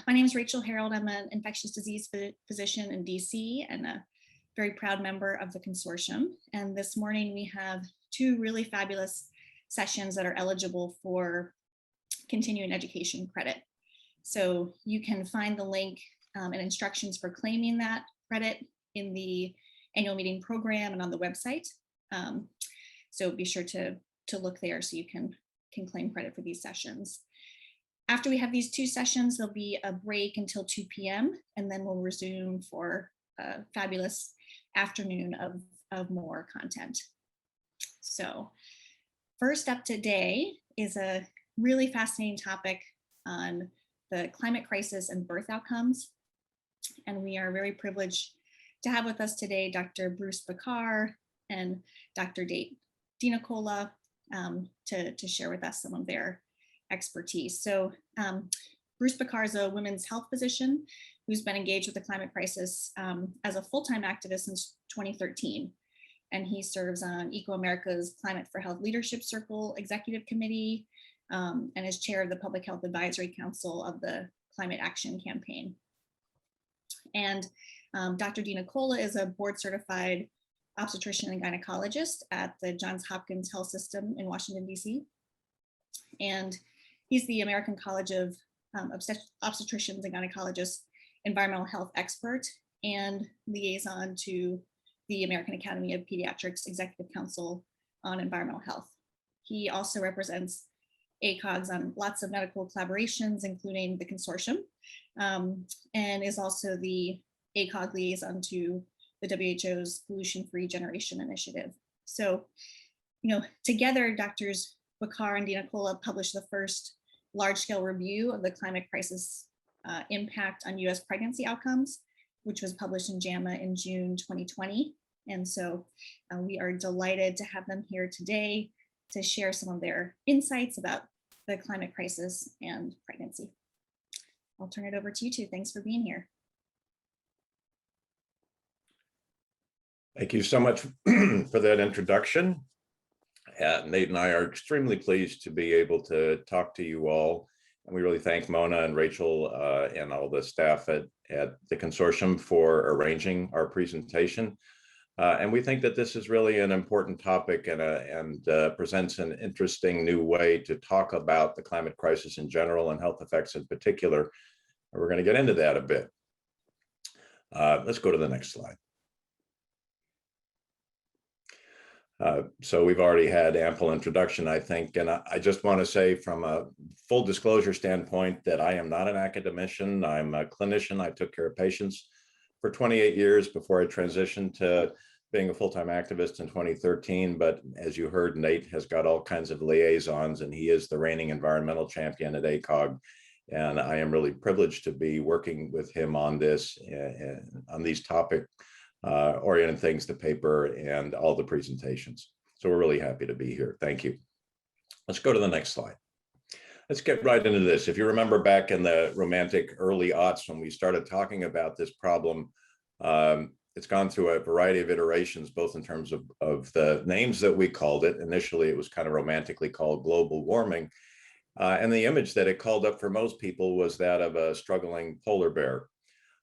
My name is Rachel Harold. I'm an infectious disease physician in DC and a very proud member of the consortium. And this morning we have two really fabulous sessions that are eligible for continuing education credit. So you can find the link and instructions for claiming that credit in the annual meeting program and on the website. So be sure to look there so you can claim credit for these sessions. After we have these two sessions, there'll be a break until 2 p.m. and then we'll resume for a fabulous afternoon of more content. So first up today is a really fascinating topic on the climate crisis and birth outcomes. And we are very privileged to have with us today Dr. Bruce Bekkar and Dr. DeNicola to share with us some of their expertise. So Bruce Bekkar is a women's health physician who's been engaged with the climate crisis as a full-time activist since 2013. And he serves on Eco-America's Climate for Health Leadership Circle Executive Committee and is chair of the Public Health Advisory Council of the Climate Action Campaign. And Dr. DeNicola is a board certified obstetrician and gynecologist at the Johns Hopkins Health System in Washington, DC. And he's the American College of Obstetricians and Gynecologists environmental health expert and liaison to the American Academy of Pediatrics Executive Council on Environmental Health. He also represents ACOGs on lots of medical collaborations, including the consortium, and is also the ACOG liaison to the WHO's Pollution-Free Generation Initiative. So, together, Drs. Bekkar and DeNicola published the first large-scale review of the climate crisis impact on US pregnancy outcomes, which was published in JAMA in June 2020. And so we are delighted to have them here today to share some of their insights about the climate crisis and pregnancy. I'll turn it over to you two. Thanks for being here. Thank you so much for that introduction. Nate and I are extremely pleased to be able to talk to you all. And we really thank Mona and Rachel and all the staff at the consortium for arranging our presentation. And we think that this is really an important topic and presents an interesting new way to talk about the climate crisis in general and health effects in particular. And we're going to get into that a bit. Let's go to the next slide. So we've already had ample introduction, I think, and I just want to say from a full disclosure standpoint that I am not an academician. I'm a clinician. I took care of patients for 28 years before I transitioned to being a full-time activist in 2013. But as you heard, Nate has got all kinds of liaisons, and he is the reigning environmental champion at ACOG. And I am really privileged to be working with him on this, on these topics. Oriented things, the paper, and all the presentations. So we're really happy to be here. Thank you. Let's go to the next slide. Let's get right into this. If you remember back in the romantic early aughts when we started talking about this problem, it's gone through a variety of iterations, both in terms of the names that we called it. Initially, it was kind of romantically called global warming. And the image that it called up for most people was that of a struggling polar bear.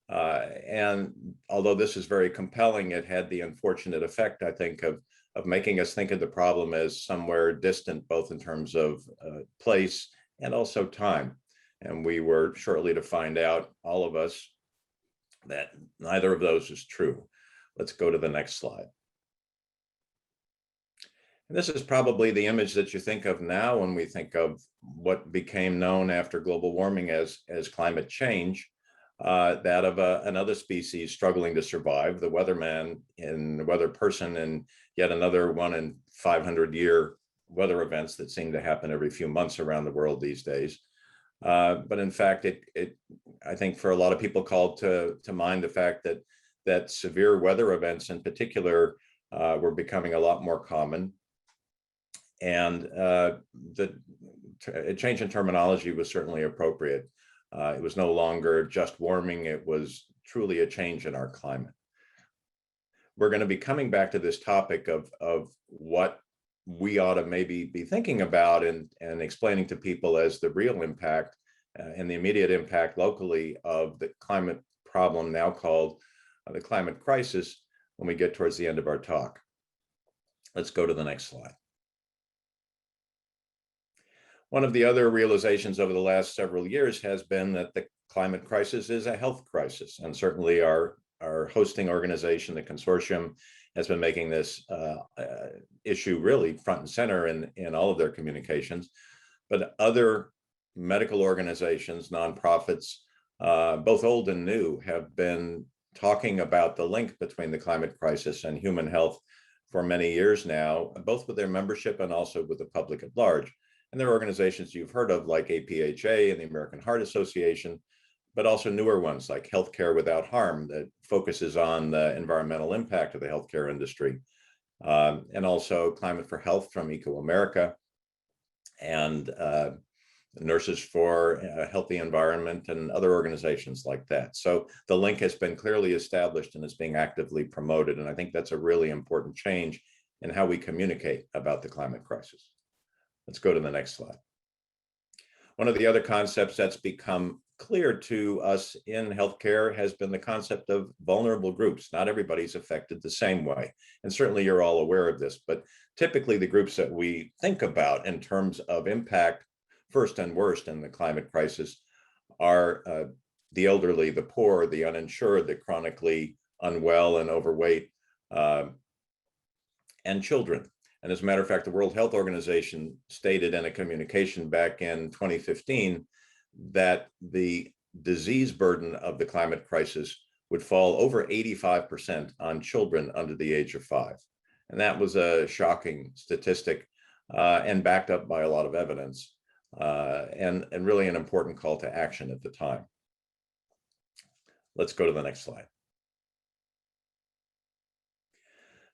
And although this is very compelling, it had the unfortunate effect, I think, of making us think of the problem as somewhere distant, both in terms of place and also time. And we were shortly to find out, all of us, that neither of those is true. Let's go to the next slide. And this is probably the image that you think of now when we think of what became known after global warming as climate change. That of another species struggling to survive, the weatherman in the weather person, and yet another 1 in 500-year weather events that seem to happen every few months around the world these days. But in fact, I think for a lot of people called to mind the fact that severe weather events in particular were becoming a lot more common. And the change in terminology was certainly appropriate. It was no longer just warming, it was truly a change in our climate. We're going to be coming back to this topic of what we ought to maybe be thinking about and explaining to people as the real impact and the immediate impact locally of the climate problem, now called the climate crisis, when we get towards the end of our talk. Let's go to the next slide. One of the other realizations over the last several years has been that the climate crisis is a health crisis, and certainly our hosting organization, the consortium, has been making this issue really front and center in all of their communications. But other medical organizations, nonprofits, both old and new, have been talking about the link between the climate crisis and human health for many years now, both with their membership and also with the public at large. And there are organizations you've heard of like APHA and the American Heart Association, but also newer ones like Healthcare Without Harm that focuses on the environmental impact of the healthcare industry, and also Climate for Health from Eco America, and Nurses for a Healthy Environment, and other organizations like that. So the link has been clearly established and is being actively promoted. And I think that's a really important change in how we communicate about the climate crisis. Let's go to the next slide. One of the other concepts that's become clear to us in healthcare has been the concept of vulnerable groups. Not everybody's affected the same way. And certainly you're all aware of this, but typically the groups that we think about in terms of impact first and worst in the climate crisis are the elderly, the poor, the uninsured, the chronically unwell and overweight, and children. And as a matter of fact, the World Health Organization stated in a communication back in 2015 that the disease burden of the climate crisis would fall over 85% on children under the age of 5. And that was a shocking statistic and backed up by a lot of evidence, and really an important call to action at the time. Let's go to the next slide.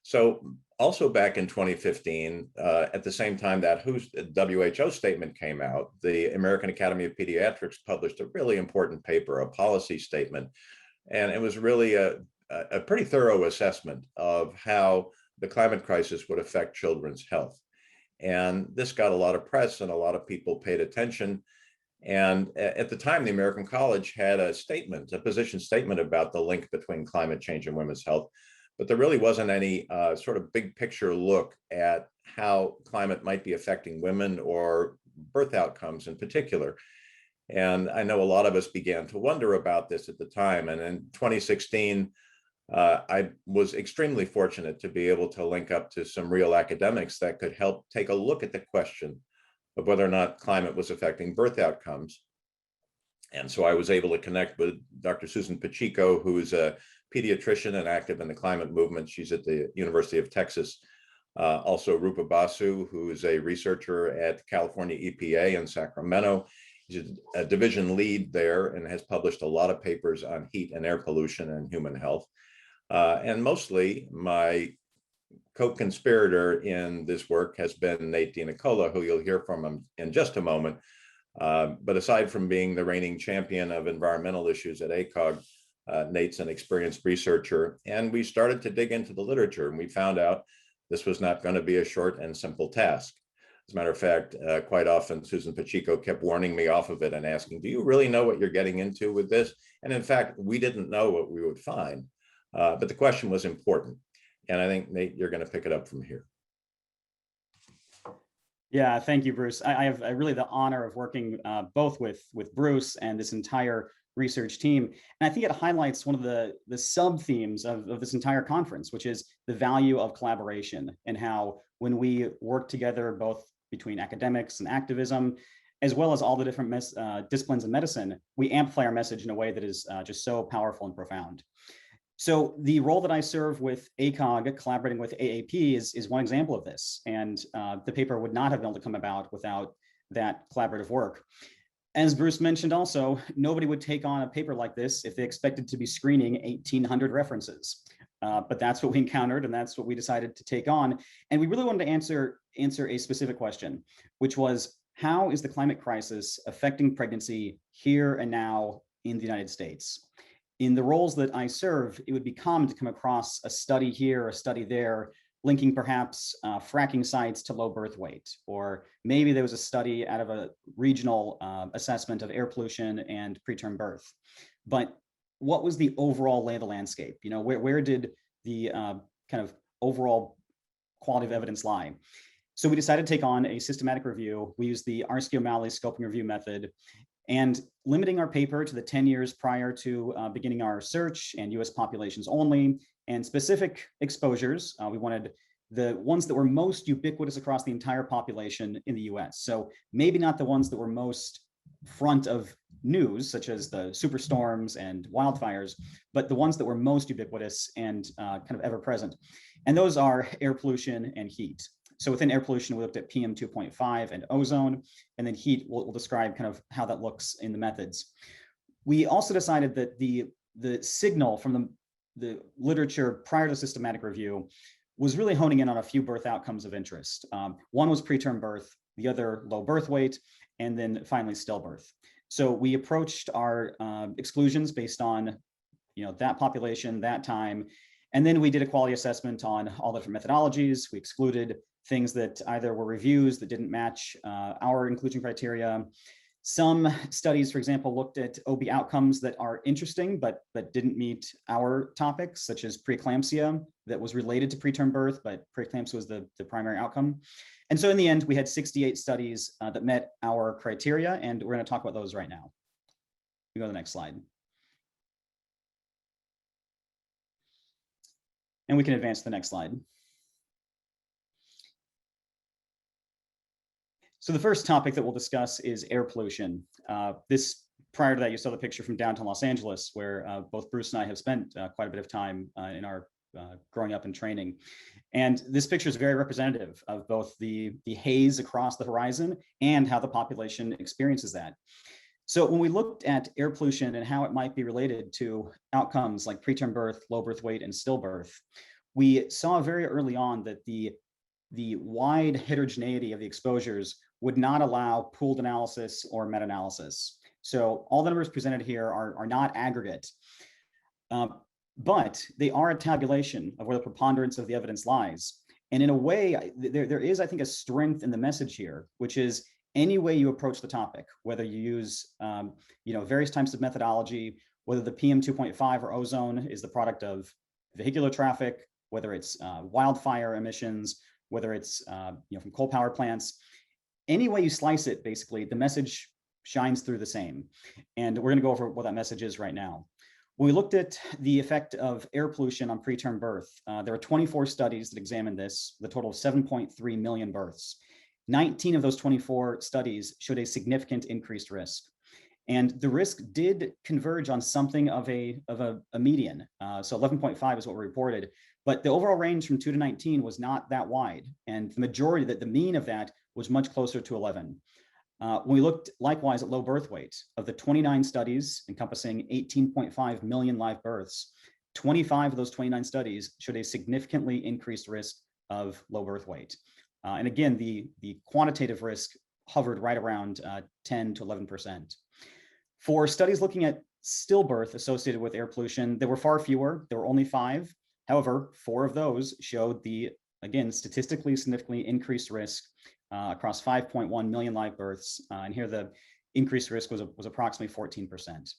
So also back in 2015, at the same time that WHO statement came out, the American Academy of Pediatrics published a really important paper, a policy statement. And it was really a pretty thorough assessment of how the climate crisis would affect children's health. And this got a lot of press and a lot of people paid attention. And at the time, the American College had a statement, a position statement about the link between climate change and women's health. But there really wasn't any sort of big picture look at how climate might be affecting women or birth outcomes in particular. And I know a lot of us began to wonder about this at the time. And in 2016, I was extremely fortunate to be able to link up to some real academics that could help take a look at the question of whether or not climate was affecting birth outcomes. And so I was able to connect with Dr. Susan Pacheco, who is a pediatrician and active in the climate movement. She's at the University of Texas. Also Rupa Basu, who is a researcher at California EPA in Sacramento. He's a division lead there and has published a lot of papers on heat and air pollution and human health. And mostly my co-conspirator in this work has been Nate DeNicola, who you'll hear from in just a moment. But aside from being the reigning champion of environmental issues at ACOG, Nate's an experienced researcher, and we started to dig into the literature, and we found out this was not going to be a short and simple task. As a matter of fact, quite often Susan Pacheco kept warning me off of it and asking, do you really know what you're getting into with this? And in fact, we didn't know what we would find, but the question was important. And I think, Nate, you're going to pick it up from here. Yeah, thank you, Bruce. I have really the honor of working both with Bruce and this entire research team. And I think it highlights one of the sub-themes of this entire conference, which is the value of collaboration and how when we work together, both between academics and activism, as well as all the different disciplines of medicine, we amplify our message in a way that is just so powerful and profound. So the role that I serve with ACOG, collaborating with AAP, is one example of this. And the paper would not have been able to come about without that collaborative work. As Bruce mentioned also, nobody would take on a paper like this if they expected to be screening 1,800 references. But that's what we encountered, and that's what we decided to take on. And we really wanted to answer a specific question, which was, how is the climate crisis affecting pregnancy here and now in the United States? In the roles that I serve, it would be common to come across a study here, a study there, linking perhaps fracking sites to low birth weight, or maybe there was a study out of a regional assessment of air pollution and preterm birth. But what was the overall lay of the landscape? You know, where did the kind of overall quality of evidence lie? So we decided to take on a systematic review. We used the Arski-O'Malley scoping review method, and limiting our paper to the 10 years prior to beginning our search and US populations only, and specific exposures. We wanted the ones that were most ubiquitous across the entire population in the US. So maybe not the ones that were most front of news, such as the superstorms and wildfires, but the ones that were most ubiquitous and kind of ever present. And those are air pollution and heat. So within air pollution, we looked at PM 2.5 and ozone, and then heat, we'll describe kind of how that looks in the methods. We also decided that the signal from the literature prior to systematic review was really honing in on a few birth outcomes of interest. One was preterm birth, the other low birth weight, and then finally stillbirth. So we approached our exclusions based on, you know, that population, that time, and then we did a quality assessment on all the different methodologies. We excluded things that either were reviews that didn't match our inclusion criteria. Some studies, for example, looked at OB outcomes that are interesting, but didn't meet our topics, such as preeclampsia that was related to preterm birth, but preeclampsia was the primary outcome. And so in the end, we had 68 studies that met our criteria, and we're going to talk about those right now. We go to the next slide. And we can advance to the next slide. So the first topic that we'll discuss is air pollution. Prior to that, you saw the picture from downtown Los Angeles, where both Bruce and I have spent quite a bit of time in our growing up and training. And this picture is very representative of both the haze across the horizon and how the population experiences that. So when we looked at air pollution and how it might be related to outcomes like preterm birth, low birth weight, and stillbirth, we saw very early on that the wide heterogeneity of the exposures would not allow pooled analysis or meta-analysis. So all the numbers presented here are not aggregate, but they are a tabulation of where the preponderance of the evidence lies. And in a way, there is, I think, a strength in the message here, which is any way you approach the topic, whether you use various types of methodology, whether the PM 2.5 or ozone is the product of vehicular traffic, whether it's wildfire emissions, whether it's from coal power plants, any way you slice it, basically, the message shines through the same. And we're going to go over what that message is right now. When we looked at the effect of air pollution on preterm birth, there were 24 studies that examined this, with a total of 7.3 million births. 19 of those 24 studies showed a significant increased risk. And the risk did converge on something of a median. So 11.5 is what we reported, but the overall range from 2 to 19 was not that wide. And the majority, the mean of that was much closer to 11. When we looked likewise at low birth weight, of the 29 studies encompassing 18.5 million live births, 25 of those 29 studies showed a significantly increased risk of low birth weight. And again, the quantitative risk hovered right around 10 to 11%. For studies looking at stillbirth associated with air pollution, there were far fewer. There were only 5. However, 4 of those showed the, again, statistically significantly increased risk across 5.1 million live births. And here the increased risk was approximately 14%.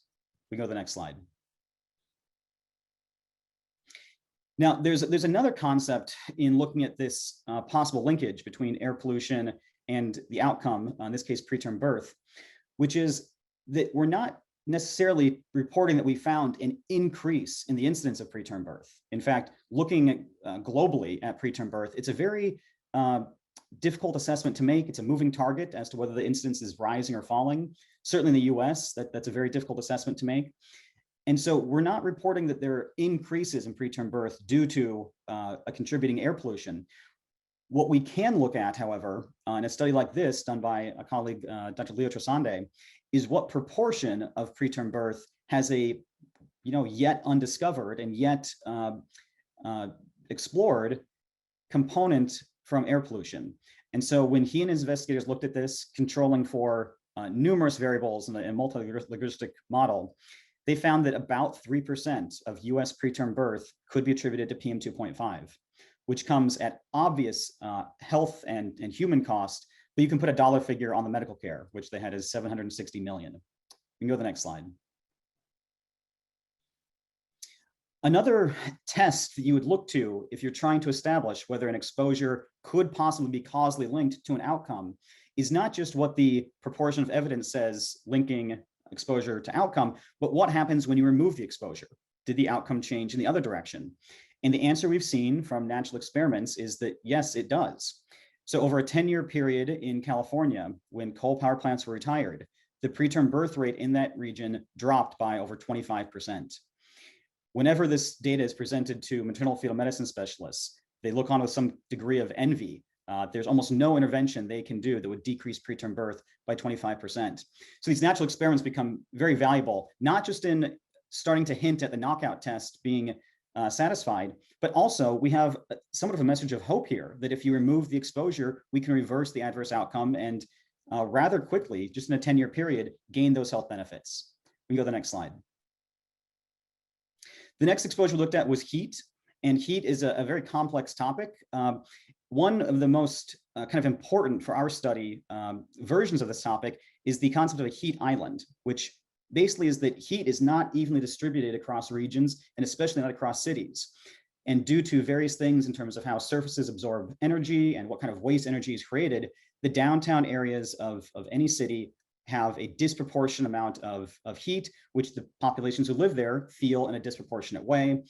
We go to the next slide. Now, there's another concept in looking at this possible linkage between air pollution and the outcome, in this case, preterm birth, which is that we're not necessarily reporting that we found an increase in the incidence of preterm birth. In fact, looking at, globally at preterm birth, it's a very difficult assessment to make. It's a moving target as to whether the incidence is rising or falling. Certainly in the US, that's a very difficult assessment to make. And so we're not reporting that there are increases in preterm birth due to a contributing air pollution. What we can look at, however, in a study like this done by a colleague, Dr. Leo Trasande, is what proportion of preterm birth has a yet undiscovered and yet explored component from air pollution. And so when he and his investigators looked at this, controlling for numerous variables in a multi-linguistic model, they found that about 3% of US preterm birth could be attributed to PM 2.5. which comes at obvious health and human cost, but you can put a dollar figure on the medical care, which they had as 760 million. You can go to the next slide. Another test that you would look to if you're trying to establish whether an exposure could possibly be causally linked to an outcome is not just what the proportion of evidence says linking exposure to outcome, but what happens when you remove the exposure? Did the outcome change in the other direction? And the answer we've seen from natural experiments is that yes, it does. So over a 10-year period in California, when coal power plants were retired, the preterm birth rate in that region dropped by over 25%. Whenever this data is presented to maternal fetal medicine specialists, they look on with some degree of envy. There's almost no intervention they can do that would decrease preterm birth by 25%. So these natural experiments become very valuable, not just in starting to hint at the knockout test being satisfied, but also we have somewhat of a message of hope here that if you remove the exposure, we can reverse the adverse outcome and rather quickly, just in a 10-year period, gain those health benefits. We can go to the next slide. The next exposure we looked at was heat, and heat is a very complex topic. One of the most kind of important for our study versions of this topic is the concept of a heat island, which basically is that heat is not evenly distributed across regions and especially not across cities. And due to various things in terms of how surfaces absorb energy and what kind of waste energy is created, the downtown areas of any city have a disproportionate amount of heat, which the populations who live there feel in a disproportionate way.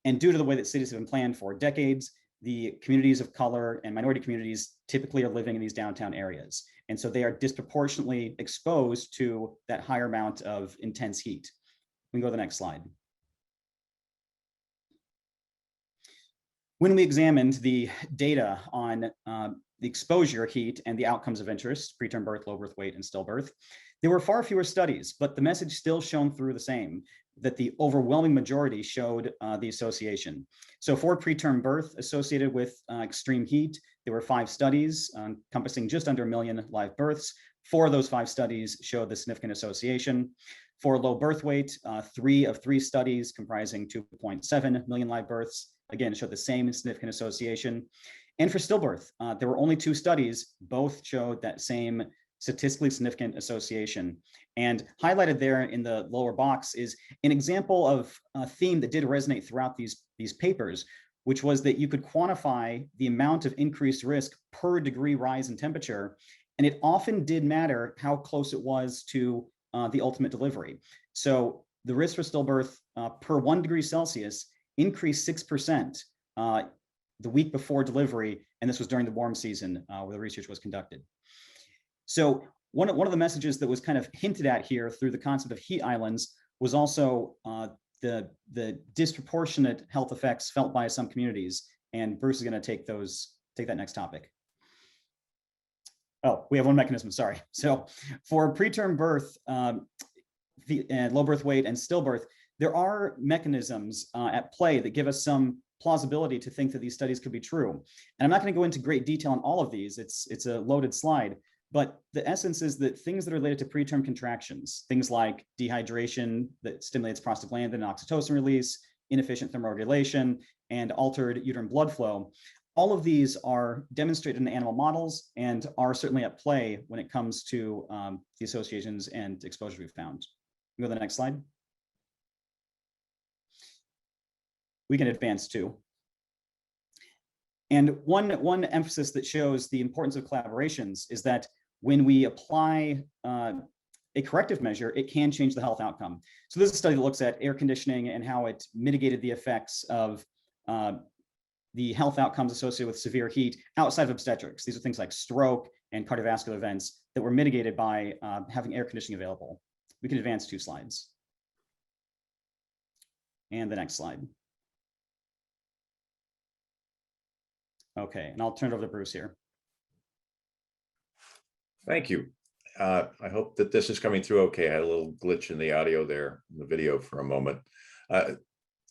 And due to the way that cities have been planned for decades, the communities of color and minority communities typically are living in these downtown areas. And so they are disproportionately exposed to that higher amount of intense heat. We can go to the next slide. When we examined the data on the exposure heat and the outcomes of interest, preterm birth, low birth weight, and stillbirth, there were far fewer studies, but the message still shone through the same, that the overwhelming majority showed the association. So for preterm birth associated with extreme heat, there were 5 studies encompassing just under 1 million live births. 4 of those 5 studies showed the significant association. For low birth weight, 3 of 3 studies comprising 2.7 million live births, again, showed the same significant association. And for stillbirth, there were only 2 studies, both showed that same statistically significant association. And highlighted there in the lower box is an example of a theme that did resonate throughout these papers, which was that you could quantify the amount of increased risk per degree rise in temperature. And it often did matter how close it was to the ultimate delivery. So the risk for stillbirth per 1 degree Celsius increased 6% the week before delivery, and this was during the warm season where the research was conducted. So one of the messages that was kind of hinted at here through the concept of heat islands was also the disproportionate health effects felt by some communities. And Bruce is going to take that next topic. Oh, we have one mechanism, sorry. So for preterm birth, low birth weight and stillbirth, there are mechanisms at play that give us some plausibility to think that these studies could be true. And I'm not going to go into great detail on all of these. It's a loaded slide. But the essence is that things that are related to preterm contractions, things like dehydration that stimulates prostaglandin and oxytocin release, inefficient thermoregulation, and altered uterine blood flow, all of these are demonstrated in animal models and are certainly at play when it comes to the associations and exposure we've found. Go to the next slide. We can advance too. And one emphasis that shows the importance of collaborations is that when we apply a corrective measure, it can change the health outcome. So this is a study that looks at air conditioning and how it mitigated the effects of the health outcomes associated with severe heat outside of obstetrics. These are things like stroke and cardiovascular events that were mitigated by having air conditioning available. We can advance 2 slides. And the next slide. Okay, and I'll turn it over to Bruce here. Thank you. I hope that this is coming through okay. I had a little glitch in the audio there, in the video for a moment.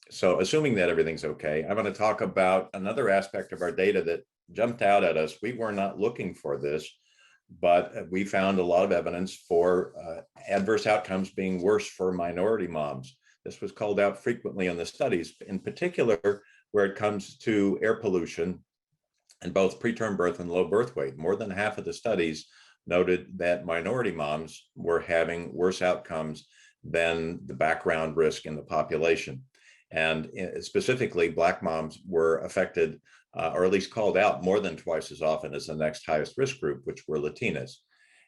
So assuming that everything's okay, I'm going to talk about another aspect of our data that jumped out at us. We were not looking for this, but we found a lot of evidence for adverse outcomes being worse for minority moms. This was called out frequently in the studies. In particular, where it comes to air pollution and both preterm birth and low birth weight. More than half of the studies noted that minority moms were having worse outcomes than the background risk in the population. And specifically, Black moms were affected, or at least called out more than twice as often as the next highest risk group, which were Latinas.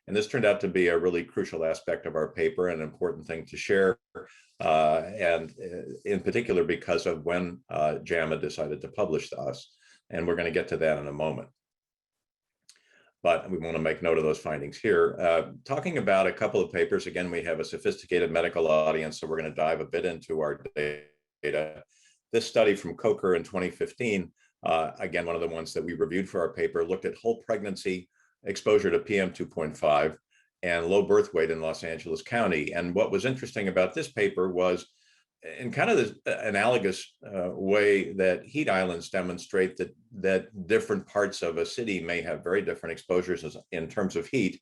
And this turned out to be a really crucial aspect of our paper, an important thing to share, and in particular because of when JAMA decided to publish to us. And we're going to get to that in a moment. But we want to make note of those findings here. Talking about a couple of papers, again, we have a sophisticated medical audience, so we're going to dive a bit into our data. This study from Coker in 2015, again, one of the ones that we reviewed for our paper, looked at whole pregnancy exposure to PM 2.5 and low birth weight in Los Angeles County. And what was interesting about this paper was, in kind of the analogous way that heat islands demonstrate that different parts of a city may have very different exposures in terms of heat.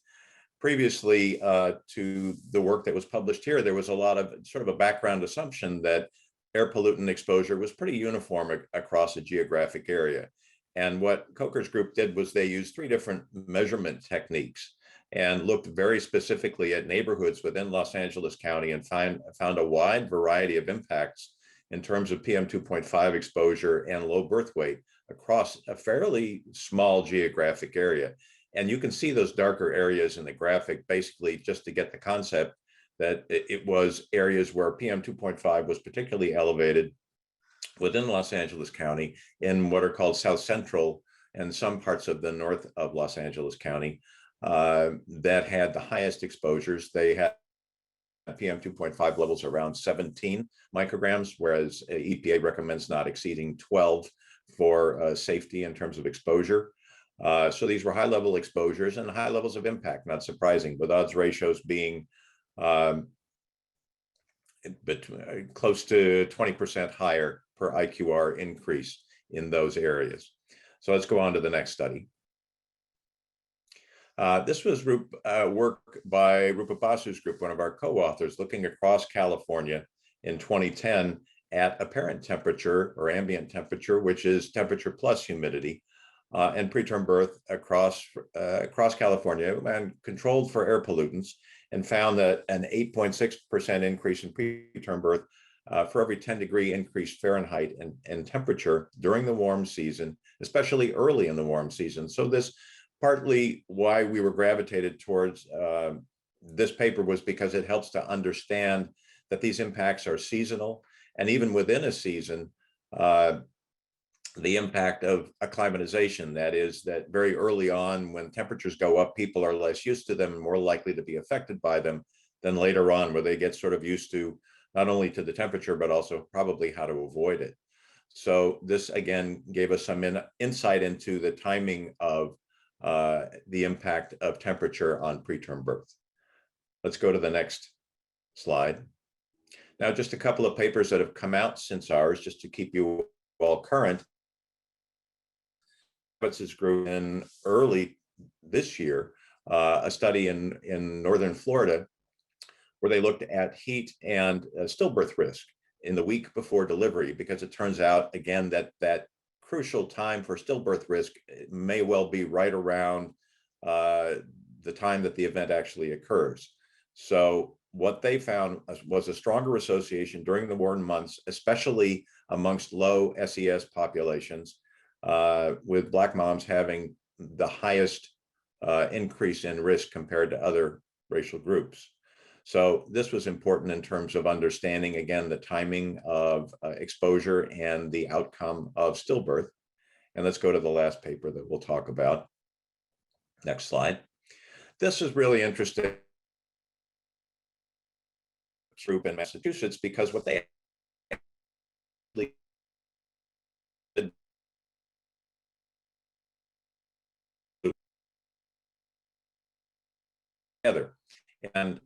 Previously to the work that was published here, there was a lot of sort of a background assumption that air pollutant exposure was pretty uniform across a geographic area. And what Coker's group did was they used 3 different measurement techniques and looked very specifically at neighborhoods within Los Angeles County and found a wide variety of impacts in terms of PM 2.5 exposure and low birth weight across a fairly small geographic area. And you can see those darker areas in the graphic, basically just to get the concept that it was areas where PM 2.5 was particularly elevated within Los Angeles County in what are called South Central and some parts of the north of Los Angeles County. That had the highest exposures. They had PM 2.5 levels around 17 micrograms, whereas EPA recommends not exceeding 12 for safety in terms of exposure. So these were high level exposures and high levels of impact, not surprising, with odds ratios being close to 20% higher per IQR increase in those areas. So let's go on to the next study. This was work by Rupa Basu's group, one of our co-authors, looking across California in 2010 at apparent temperature or ambient temperature, which is temperature plus humidity, and preterm birth across California, and controlled for air pollutants, and found that an 8.6% increase in preterm birth for every 10-degree increase Fahrenheit in temperature during the warm season, especially early in the warm season. So this partly why we were gravitated towards this paper was because it helps to understand that these impacts are seasonal, and even within a season, the impact of acclimatization, that is, that very early on when temperatures go up, people are less used to them and more likely to be affected by them than later on, where they get sort of used to not only to the temperature, but also probably how to avoid it. So this again gave us some insight into the timing of the impact of temperature on preterm birth. Let's go to the next slide. Now, just a couple of papers that have come out since ours, just to keep you all current. Advocacy group in early this year, a study in northern Florida, where they looked at heat and stillbirth risk in the week before delivery, because it turns out, again, that crucial time for stillbirth risk may well be right around the time that the event actually occurs. So what they found was a stronger association during the warm months, especially amongst low SES populations, with Black moms having the highest increase in risk compared to other racial groups. So this was important in terms of understanding, again, the timing of exposure and the outcome of stillbirth. And let's go to the last paper that we'll talk about. Next slide. This is really interesting group in Massachusetts, because what they together, and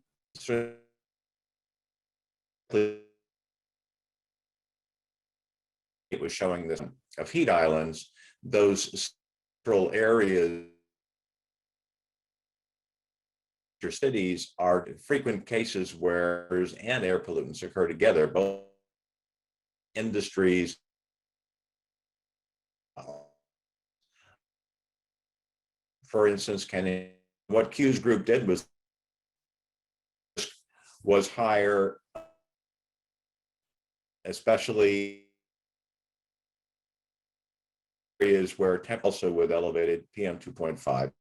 it was showing this of heat islands, those central areas cities are frequent cases where and air pollutants occur together, both industries for instance, what Q's group did was higher, especially areas where also with elevated PM 2.5,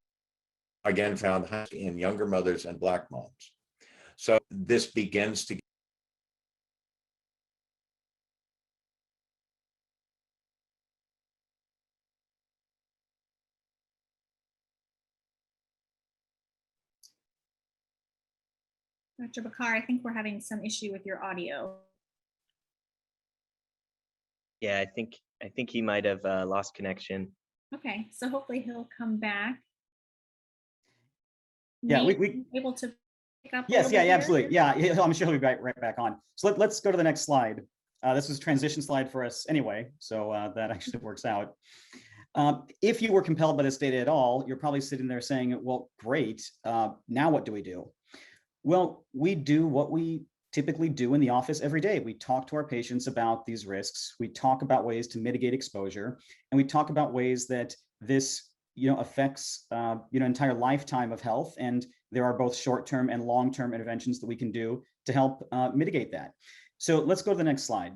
again found in younger mothers and Black moms. So this begins to Dr. Bekkar, I think we're having some issue with your audio. Yeah, I think he might have lost connection. Okay, so hopefully he'll come back. Yeah, Nate, we are you able to pick up. yes, yeah, here? absolutely. Yeah, I'm sure he'll be right back on. So let's go to the next slide. This was a transition slide for us anyway, so that actually works out. If you were compelled by this data at all, you're probably sitting there saying, well, great, now what do we do? Well, we do what we typically do in the office every day. We talk to our patients about these risks. We talk about ways to mitigate exposure, and we talk about ways that this affects entire lifetime of health. And there are both short-term and long-term interventions that we can do to help mitigate that. So let's go to the next slide.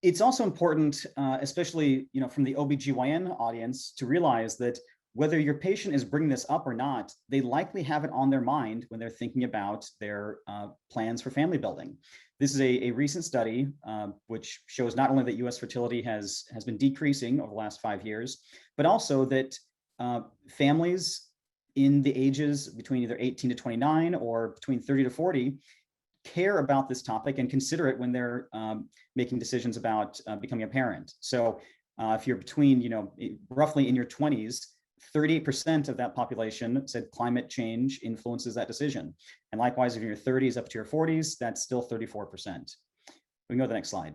It's also important, especially from the OBGYN audience, to realize that whether your patient is bringing this up or not, they likely have it on their mind when they're thinking about their plans for family building. This is a recent study which shows not only that US fertility has been decreasing over the last 5 years, but also that families in the ages between either 18 to 29 or between 30 to 40 care about this topic and consider it when they're making decisions about becoming a parent. So if you're between, roughly in your 20s, 38% of that population said climate change influences that decision. And likewise, if you're in your 30s up to your 40s, that's still 34%. We can go to the next slide.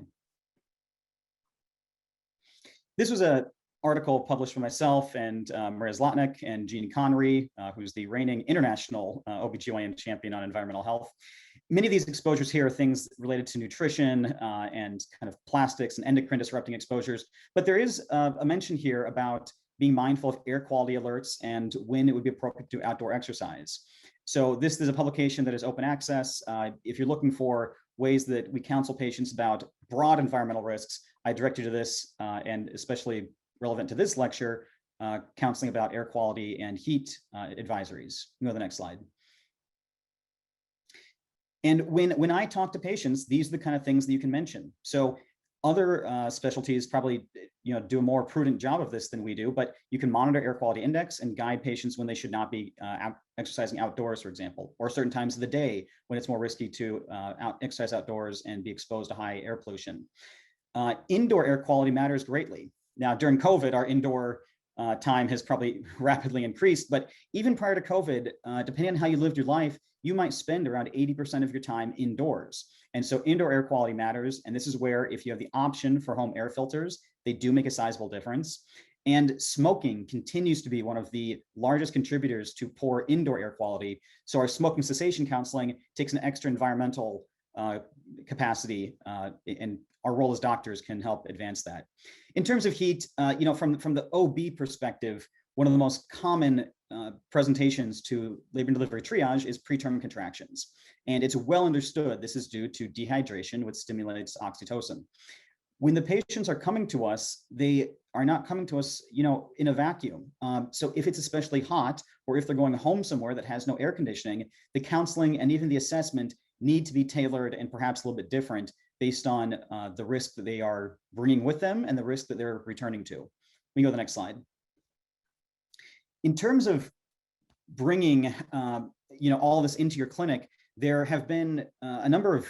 This was an article published by myself and Maria Zlotnick and Jean Connery, who's the reigning international OBGYN champion on environmental health. Many of these exposures here are things related to nutrition and kind of plastics and endocrine disrupting exposures. But there is a mention here about being mindful of air quality alerts and when it would be appropriate to do outdoor exercise. So this is a publication that is open access. If you're looking for ways that we counsel patients about broad environmental risks, I direct you to this, and especially relevant to this lecture, counseling about air quality and heat advisories. Go to the next slide. And when I talk to patients, these are the kind of things that you can mention. So other specialties probably do a more prudent job of this than we do, but you can monitor air quality index and guide patients when they should not be exercising outdoors, for example, or certain times of the day when it's more risky to exercise outdoors and be exposed to high air pollution. Indoor air quality matters greatly. Now, during COVID, our indoor time has probably rapidly increased, but even prior to COVID, depending on how you lived your life, you might spend around 80% of your time indoors. And so indoor air quality matters. And this is where, if you have the option for home air filters, they do make a sizable difference. And smoking continues to be one of the largest contributors to poor indoor air quality. So our smoking cessation counseling takes an extra environmental capacity, and our role as doctors can help advance that. In terms of heat, from the OB perspective, one of the most common presentations to labor and delivery triage is preterm contractions. And it's well understood this is due to dehydration, which stimulates oxytocin. When the patients are coming to us, they are not coming to us, in a vacuum. So if it's especially hot, or if they're going home somewhere that has no air conditioning, the counseling and even the assessment need to be tailored and perhaps a little bit different based on the risk that they are bringing with them and the risk that they're returning to. We can go to the next slide. In terms of bringing, all this into your clinic, there have been a number of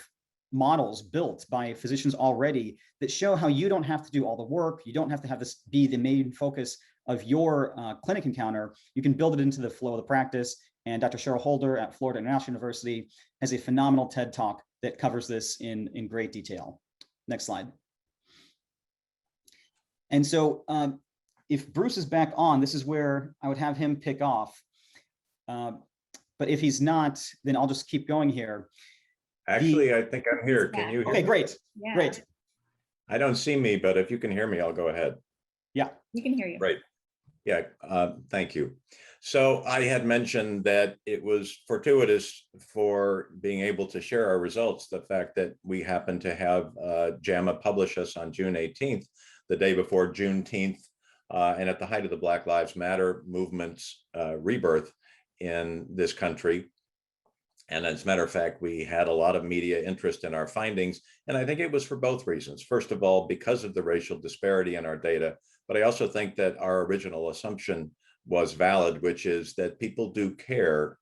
models built by physicians already that show how you don't have to do all the work. You don't have to have this be the main focus of your clinic encounter. You can build it into the flow of the practice. And Dr. Cheryl Holder at Florida International University has a phenomenal TED Talk that covers this in great detail. Next slide. And so if Bruce is back on, this is where I would have him pick off. But if he's not, then I'll just keep going here. Actually, I think I'm here. Can you hear me? Okay, great. Yeah. Great. I don't see me, but if you can hear me, I'll go ahead. Yeah. We can hear you. Great. Yeah, thank you. So I had mentioned that it was fortuitous for being able to share our results. The fact that we happened to have JAMA publish us on June 18th, the day before Juneteenth, and at the height of the Black Lives Matter movement's rebirth in this country. And as a matter of fact, we had a lot of media interest in our findings. And I think it was for both reasons. First of all, because of the racial disparity in our data, but I also think that our original assumption was valid, which is that people do care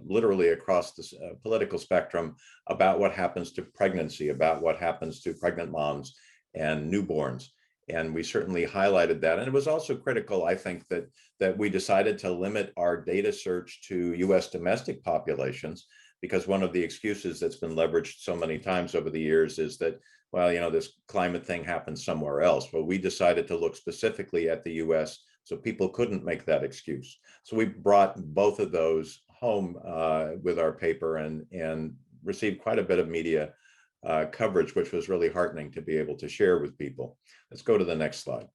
literally across the political spectrum about what happens to pregnancy, about what happens to pregnant moms and newborns. And we certainly highlighted that. And it was also critical, I think, that we decided to limit our data search to US domestic populations, because one of the excuses that's been leveraged so many times over the years is that, well, you know, this climate thing happens somewhere else. But we decided to look specifically at the US so people couldn't make that excuse. So we brought both of those home with our paper and received quite a bit of media coverage, which was really heartening to be able to share with people. Let's go to the next slide.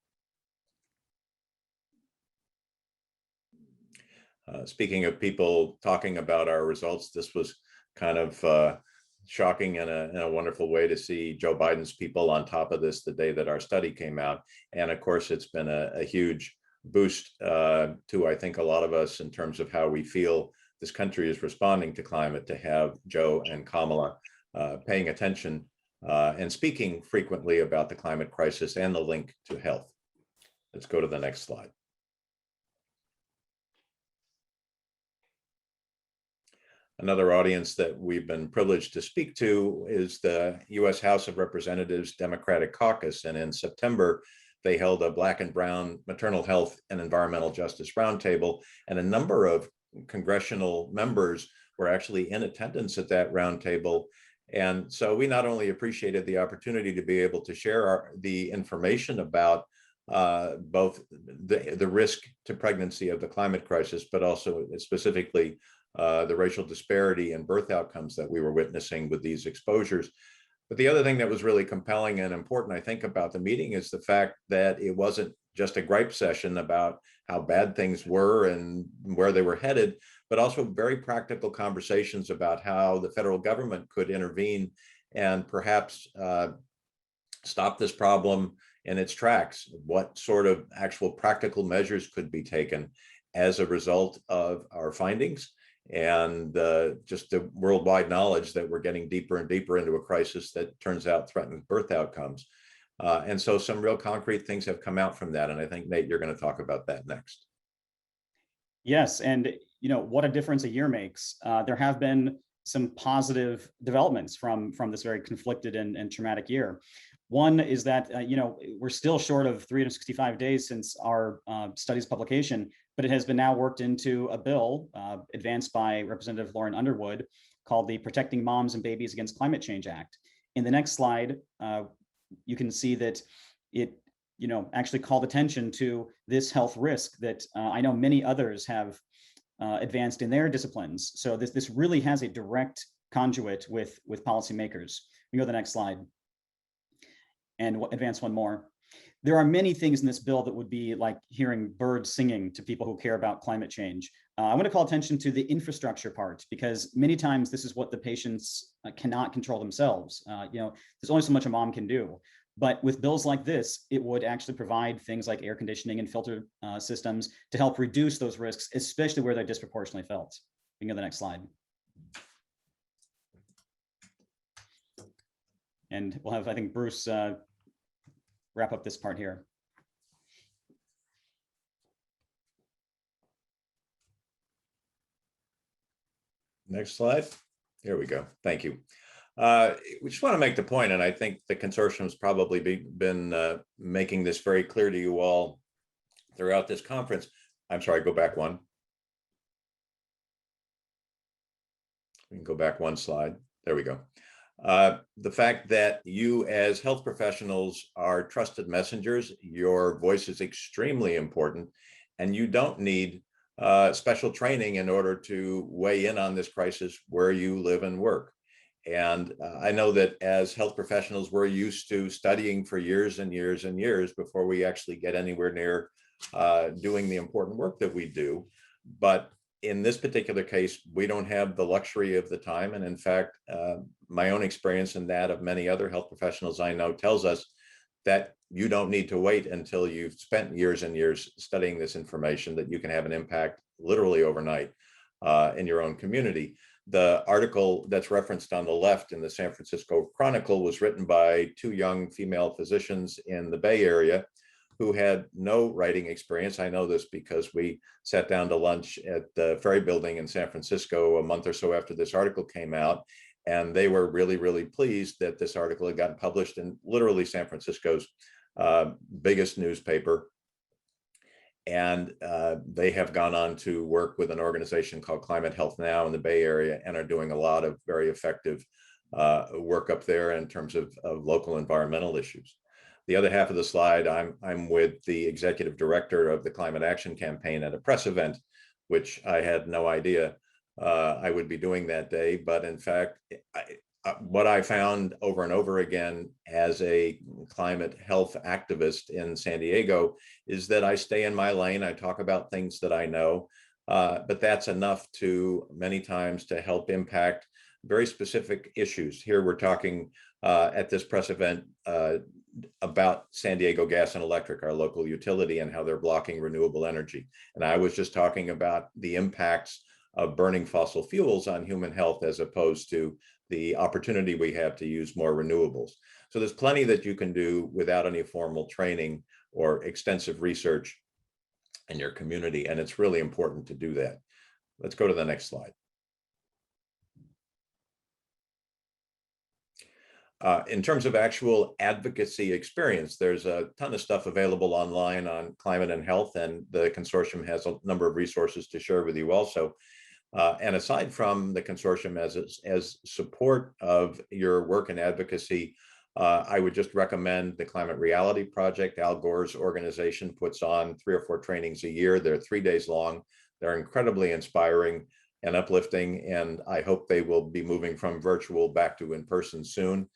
Speaking of people talking about our results, this was kind of shocking in a wonderful way to see Joe Biden's people on top of this the day that our study came out. And of course, it's been a huge boost to, I think, a lot of us in terms of how we feel this country is responding to climate, to have Joe and Kamala paying attention and speaking frequently about the climate crisis and the link to health. Let's go to the next slide. Another audience that we've been privileged to speak to is the U.S. House of Representatives Democratic Caucus. And in September, they held a Black and Brown Maternal Health and Environmental Justice Roundtable, and a number of congressional members were actually in attendance at that roundtable. And so we not only appreciated the opportunity to be able to share the information about both the risk to pregnancy of the climate crisis, but also specifically the racial disparity in birth outcomes that we were witnessing with these exposures. But the other thing that was really compelling and important, I think, about the meeting is the fact that it wasn't just a gripe session about how bad things were and where they were headed, but also very practical conversations about how the federal government could intervene and perhaps stop this problem in its tracks. What sort of actual practical measures could be taken as a result of our findings, and just the worldwide knowledge that we're getting deeper and deeper into a crisis that turns out threatens birth outcomes. And so some real concrete things have come out from that. And I think, Nate, you're going to talk about that next. Yes, and you know what a difference a year makes. There have been some positive developments from this very conflicted and traumatic year. One is that you know, we're still short of 365 days since our study's publication, but it has been now worked into a bill advanced by Representative Lauren Underwood called the Protecting Moms and Babies Against Climate Change Act. In the next slide, you can see that it, you know, actually called attention to this health risk that I know many others have advanced in their disciplines. So this really has a direct conduit with policymakers. We go to the next slide and advance one more. There are many things in this bill that would be like hearing birds singing to people who care about climate change. I want to call attention to the infrastructure part, because many times this is what the patients cannot control themselves. You know, there's only so much a mom can do. But with bills like this, it would actually provide things like air conditioning and filter systems to help reduce those risks, especially where they're disproportionately felt. We can go to the next slide. And we'll have, I think, Bruce wrap up this part here. Next slide. Here we go. Thank you. We just want to make the point, and I think the consortium's probably been making this very clear to you all throughout this conference. I'm sorry, go back one. We can go back one slide. There we go. The fact that you as health professionals are trusted messengers, your voice is extremely important, and you don't need special training in order to weigh in on this crisis where you live and work. And I know that as health professionals, we're used to studying for years and years and years before we actually get anywhere near doing the important work that we do. But in this particular case, we don't have the luxury of the time. And in fact, my own experience and that of many other health professionals I know tells us that you don't need to wait until you've spent years and years studying this information, that you can have an impact literally overnight in your own community. The article that's referenced on the left in the San Francisco Chronicle was written by two young female physicians in the Bay Area who had no writing experience. I know this because we sat down to lunch at the Ferry Building in San Francisco a month or so after this article came out. And they were really, really pleased that this article had gotten published in literally San Francisco's biggest newspaper. And they have gone on to work with an organization called Climate Health Now in the Bay Area and are doing a lot of very effective work up there in terms of local environmental issues. The other half of the slide, I'm with the executive director of the Climate Action Campaign at a press event, which I had no idea I would be doing that day. But in fact, what I found over and over again as a climate health activist in San Diego is that I stay in my lane. I talk about things that I know, but that's enough to many times to help impact very specific issues. Here we're talking at this press event about San Diego Gas and Electric, our local utility, and how they're blocking renewable energy. And I was just talking about the impacts of burning fossil fuels on human health as opposed to the opportunity we have to use more renewables. So there's plenty that you can do without any formal training or extensive research in your community, and it's really important to do that. Let's go to the next slide. In terms of actual advocacy experience, there's a ton of stuff available online on climate and health, and the consortium has a number of resources to share with you also. And aside from the consortium as support of your work in advocacy, I would just recommend the Climate Reality Project. Al Gore's organization puts on 3 or 4 trainings a year. They're 3 days long. They're incredibly inspiring and uplifting, and I hope they will be moving from virtual back to in-person soon.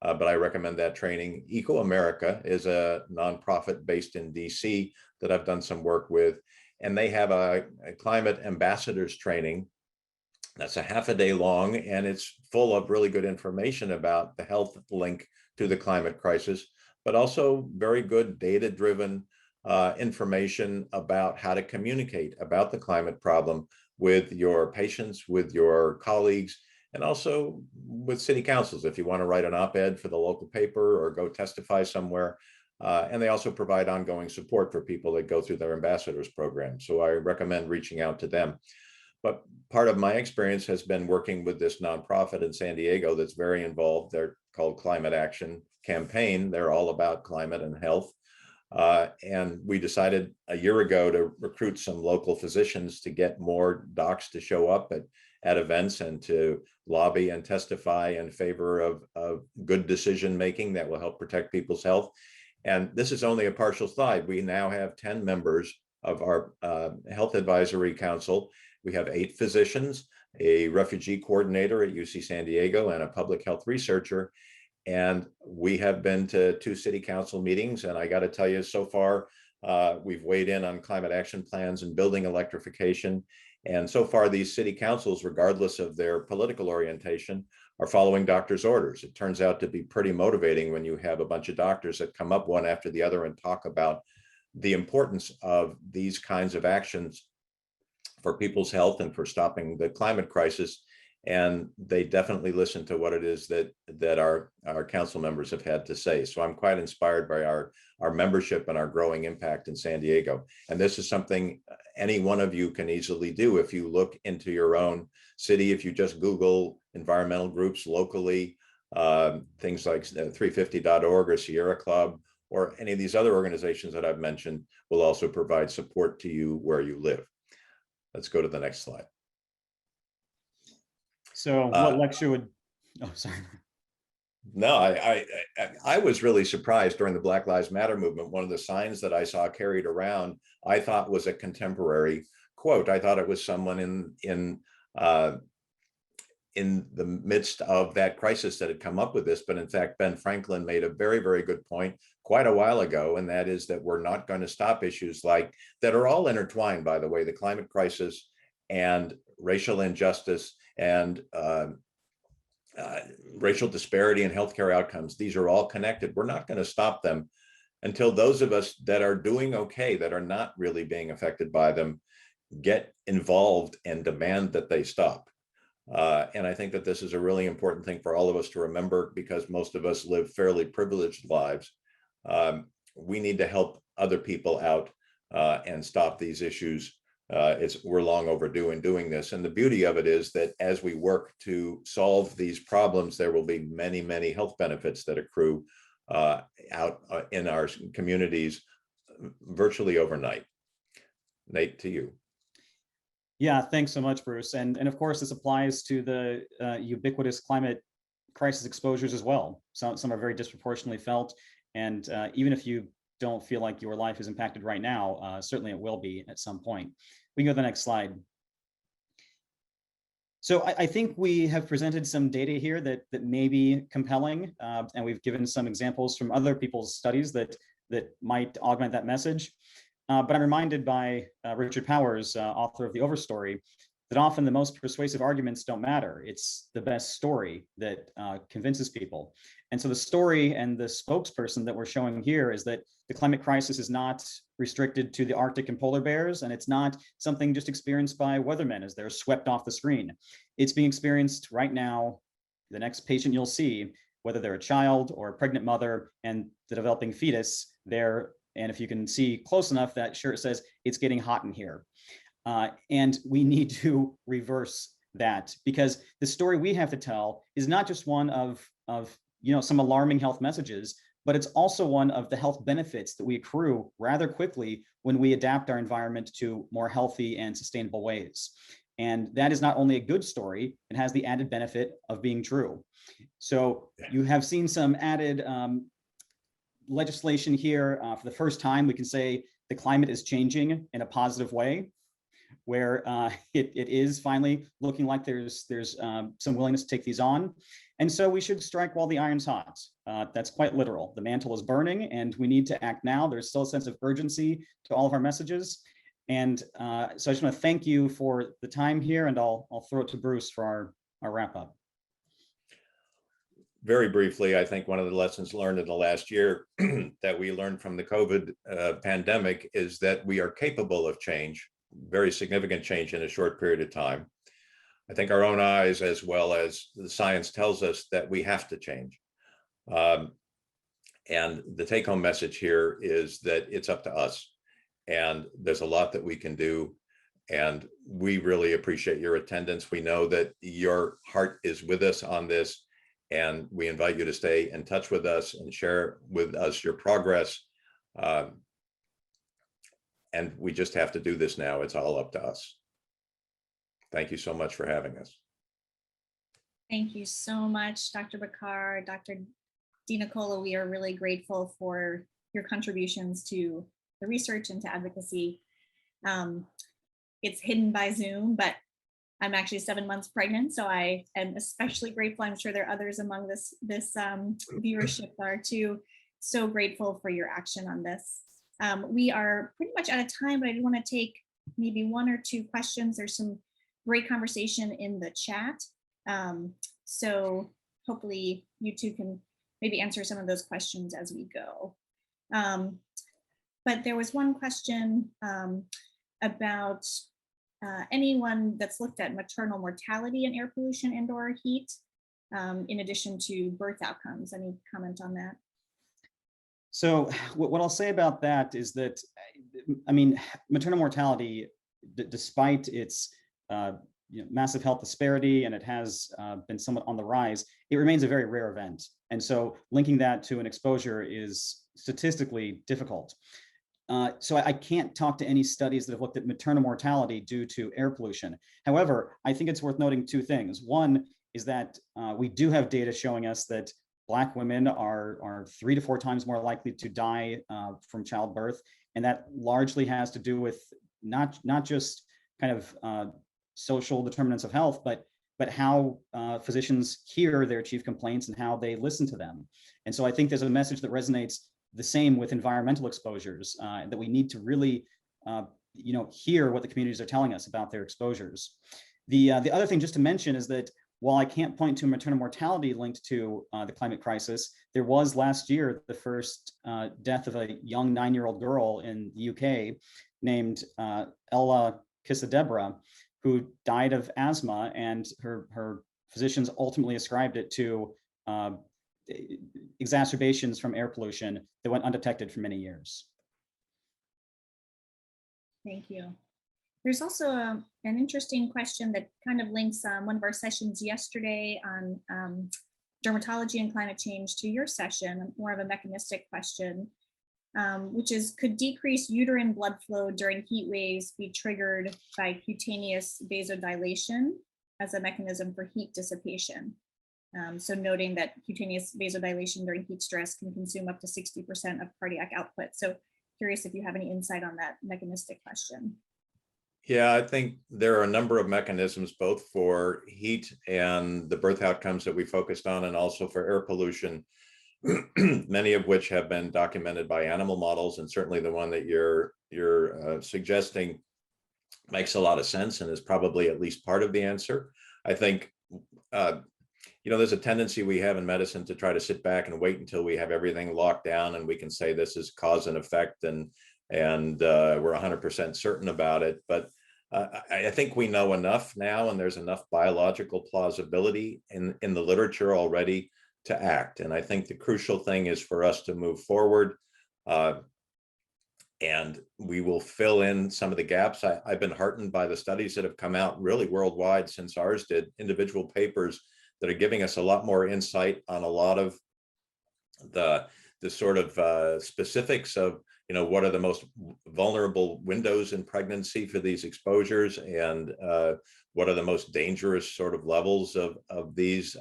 But I recommend that training. Eco America is a nonprofit based in DC that I've done some work with, and they have a climate ambassadors training that's a half a day long, and it's full of really good information about the health link to the climate crisis, but also very good data-driven information about how to communicate about the climate problem with your patients, with your colleagues, and also with city councils if you want to write an op-ed for the local paper or go testify somewhere. And they also provide ongoing support for people that go through their ambassadors program. So I recommend reaching out to them. But part of my experience has been working with this nonprofit in San Diego that's very involved. They're called Climate Action Campaign. They're all about climate and health. And we decided a year ago to recruit some local physicians to get more docs to show up at events and to lobby and testify in favor of good decision making that will help protect people's health. And this is only a partial slide. We now have 10 members of our Health Advisory Council. We have 8 physicians, a refugee coordinator at UC San Diego, and a public health researcher. And we have been to 2 city council meetings. And I got to tell you, so far, we've weighed in on climate action plans and building electrification. And so far, these city councils, regardless of their political orientation, are following doctors' orders. It turns out to be pretty motivating when you have a bunch of doctors that come up one after the other and talk about the importance of these kinds of actions for people's health and for stopping the climate crisis. And they definitely listen to what it is that our council members have had to say. So I'm quite inspired by our membership and our growing impact in San Diego. And this is something any one of you can easily do if you look into your own city. If you just Google environmental groups locally, things like 350.org or Sierra Club, or any of these other organizations that I've mentioned will also provide support to you where you live. Let's go to the next slide. So what lecture would, oh, sorry. No, I was really surprised during the Black Lives Matter movement. One of the signs that I saw carried around, I thought was a contemporary quote. I thought it was someone in in the midst of that crisis that had come up with this. But in fact, Ben Franklin made a very, very good point quite a while ago, and that is that we're not going to stop issues like that are all intertwined, by the way, the climate crisis and racial injustice and racial disparity in healthcare outcomes. These are all connected. We're not going to stop them until those of us that are doing okay, that are not really being affected by them, get involved and demand that they stop. And I think that this is a really important thing for all of us to remember, because most of us live fairly privileged lives. We need to help other people out and stop these issues. We're long overdue in doing this. And the beauty of it is that as we work to solve these problems, there will be many, many health benefits that accrue out in our communities virtually overnight. Nate, to you. Yeah, thanks so much, Bruce. And of course, this applies to the ubiquitous climate crisis exposures as well. Some are very disproportionately felt. And even if you don't feel like your life is impacted right now, certainly it will be at some point. We can go to the next slide. So I think we have presented some data here that may be compelling, and we've given some examples from other people's studies that might augment that message. But I'm reminded by Richard Powers, author of The Overstory, that often the most persuasive arguments don't matter. It's the best story that convinces people. And so the story and the spokesperson that we're showing here is that the climate crisis is not restricted to the Arctic and polar bears, and it's not something just experienced by weathermen as they're swept off the screen. It's being experienced right now. The next patient you'll see, whether they're a child or a pregnant mother and the developing fetus, and if you can see close enough, that shirt says it's getting hot in here. And we need to reverse that, because the story we have to tell is not just one of some alarming health messages, but it's also one of the health benefits that we accrue rather quickly when we adapt our environment to more healthy and sustainable ways. And that is not only a good story, it has the added benefit of being true. So you have seen some added legislation here. For the first time, we can say the climate is changing in a positive way, where it is finally looking like there's some willingness to take these on. And so we should strike while the iron's hot. That's quite literal. The mantle is burning and we need to act now. There's still a sense of urgency to all of our messages. And so I just want to thank you for the time here, and I'll throw it to Bruce for our wrap up. Very briefly, I think one of the lessons learned in the last year that we learned from the COVID pandemic is that we are capable of change, very significant change in a short period of time. I think our own eyes, as well as the science, tells us that we have to change. And the take-home message here is that it's up to us. And there's a lot that we can do. And we really appreciate your attendance. We know that your heart is with us on this. And we invite you to stay in touch with us and share with us your progress. And we just have to do this now. It's all up to us. Thank you so much for having us. Thank you so much, Dr. Bekkar, Dr. DeNicola. We are really grateful for your contributions to the research and to advocacy. It's hidden by Zoom, but I'm actually 7 months pregnant, so I am especially grateful. I'm sure there are others among this viewership are too. So grateful for your action on this. We are pretty much out of time, but I do want to take maybe one or two questions. There's some great conversation in the chat. So hopefully you two can maybe answer some of those questions as we go. But there was one question about anyone that's looked at maternal mortality in air pollution and or heat, in addition to birth outcomes. Any comment on that? So what I'll say about that is that, I mean, maternal mortality, despite its massive health disparity, and it has been somewhat on the rise, it remains a very rare event. And so linking that to an exposure is statistically difficult. So I can't talk to any studies that have looked at maternal mortality due to air pollution. However, I think it's worth noting two things. One is that we do have data showing us that Black women are 3 to 4 times more likely to die from childbirth. And that largely has to do with not just kind of social determinants of health, but but how physicians hear their chief complaints and how they listen to them. And so I think there's a message that resonates the same with environmental exposures, that we need to really hear what the communities are telling us about their exposures. The other thing just to mention is that while I can't point to maternal mortality linked to the climate crisis, there was last year the first death of a young 9-year-old girl in the UK named Ella Kissadebra, who died of asthma, and her physicians ultimately ascribed it to exacerbations from air pollution that went undetected for many years. Thank you. There's also an interesting question that kind of links one of our sessions yesterday on dermatology and climate change to your session, more of a mechanistic question, which is, could decreased uterine blood flow during heat waves be triggered by cutaneous vasodilation as a mechanism for heat dissipation? So noting that cutaneous vasodilation during heat stress can consume up to 60% of cardiac output. So curious if you have any insight on that mechanistic question. Yeah, I think there are a number of mechanisms, both for heat and the birth outcomes that we focused on, and also for air pollution, many of which have been documented by animal models. And certainly the one that you're suggesting makes a lot of sense and is probably at least part of the answer. I think, there's a tendency we have in medicine to try to sit back and wait until we have everything locked down and we can say this is cause and effect and we're 100% certain about it. But I think we know enough now, and there's enough biological plausibility in the literature already to act. And I think the crucial thing is for us to move forward, and we will fill in some of the gaps. I've been heartened by the studies that have come out really worldwide since ours did, individual papers that are giving us a lot more insight on a lot of the sort of specifics of what are the most vulnerable windows in pregnancy for these exposures, and what are the most dangerous sort of levels of these,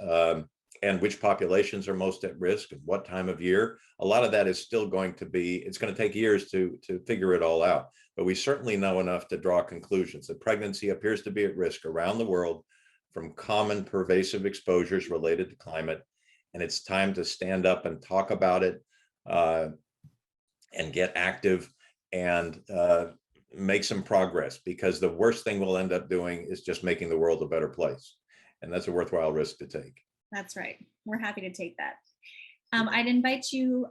and which populations are most at risk at what time of year. A lot of that is still going to be, it's going to take years to figure it all out, but we certainly know enough to draw conclusions that pregnancy appears to be at risk around the world from common pervasive exposures related to climate. And it's time to stand up and talk about it, and get active and make some progress, because the worst thing we'll end up doing is just making the world a better place. And that's a worthwhile risk to take. That's right. We're happy to take that. I'd invite you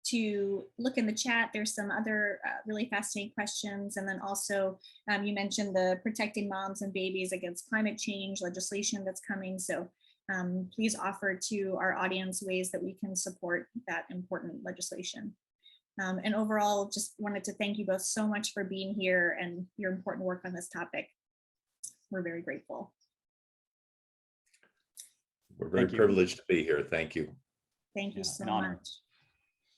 to look in the chat. There's some other really fascinating questions. And then also you mentioned the Protecting Moms and Babies Against Climate Change legislation that's coming. So please offer to our audience ways that we can support that important legislation. And overall, just wanted to thank you both so much for being here and your important work on this topic. We're very grateful. We're very privileged to be here. Thank you. Thank you so much.